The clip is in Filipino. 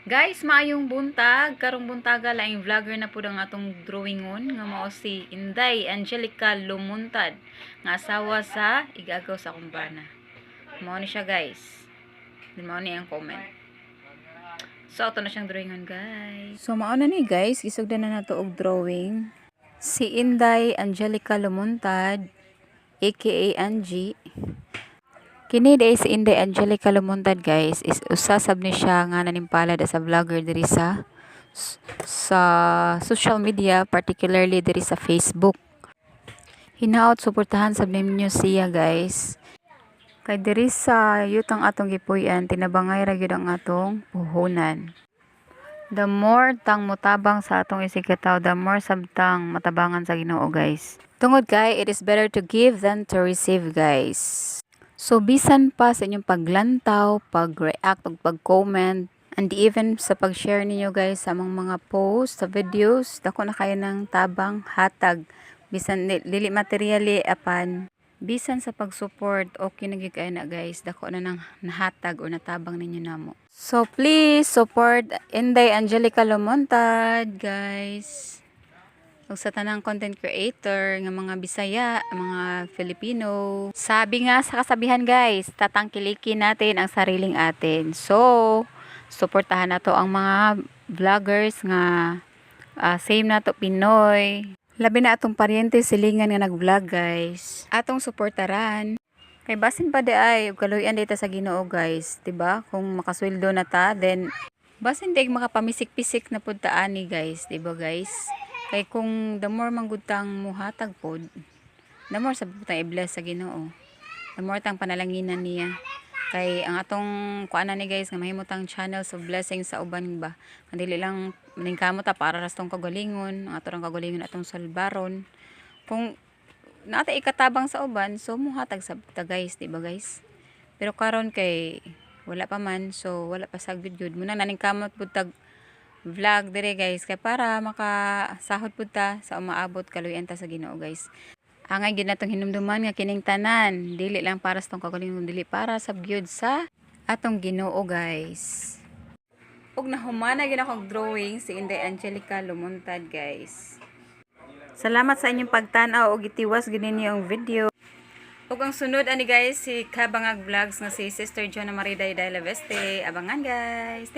Guys, maayong buntag. Karong buntaga laing vlogger na pud ang atong drawingon nga mao si Inday Angelica Lumuntad nga asawa sa igagaw sa kumbana. Mao ni siya, guys. Din mao ni ang comment. So ato na siyang drawingon, guys. So mao na ni, guys, gisugdan na nato og drawing. Si Inday Angelica Lumuntad aka Angie. Kini day si Inday Angelica Lumuntad, guys, is usasab ni siya nga nanimpalad as a vlogger diri sa social media, particularly diri sa Facebook. Hinaot suportahan sab ninyo siya, guys. Kay diri sa yutang atong gipuy-an, tinabangay ra gyud ang atong puhunan. The more tang mutabang sa atong isigataw, the more sabtang matabangan sa Ginoo, guys. Tungod kay it is better to give than to receive, guys. So, bisan pa sa inyong paglantaw, pag-react, o pag-comment, and even sa pag-share ninyo, guys, sa mga posts, sa videos, dako na kayo ng tabang hatag. Bisan dili materially apan, bisan sa pag-support, okay na gyud kayo na, guys. Dako na ng nahatag o natabang ninyo namo. So, please support Inday Angelica Lumuntad, guys. O sa tanang content creator nga mga Bisaya, mga Filipino. Sabi nga sa kasabihan, guys, tatangkilikin natin ang sariling atin. So, suportahan nato ang mga vloggers nga same nato Pinoy. Labi na atong paryente silingan nga nag-vlog, guys. Atong suportaran. Kay basin pa di ay kaluyan dito sa Ginoo, guys, 'di ba? Kung makasweldo na ta, then basin dig makapamisik-pisik na pud ta ani, guys, 'di ba, guys? Kay kung the more manggutang muhatag pod, the more sabot tang i-bless sa Ginoo. The more tang panalanginan niya. Kay ang atong kuana ni, guys, nga mahimutang channels of blessing sa uban ba. Dili lang maningkamot ta para sa tong kagalingon, ang atong kagalingon atong salbaron. Kung naata ikatabang sa uban, so muhatag sa ta, guys, di ba, guys? Pero karon kay wala pa man, so wala pa sagud gud. Muna naningkamot pud tag vlog dire, guys, kay para makasahod pud ta sa umaabot kaluyan ta sa Ginoo, guys. Angay gyud natong hinumduman nga kining tanan, dili lang para sa tong kagalingon, dili para sa gyud sa atong Ginoo, guys. Ug nahumana gyud akong drawing si Inday Angelica Lumuntad, guys. Salamat sa inyong pagtan-aw ug itiwas gid ninyo ang video. Ug ang sunod ani, guys, si Kabangag Vlogs nga si Sister Jonna Marie Dayday Laveste. Abangan, guys.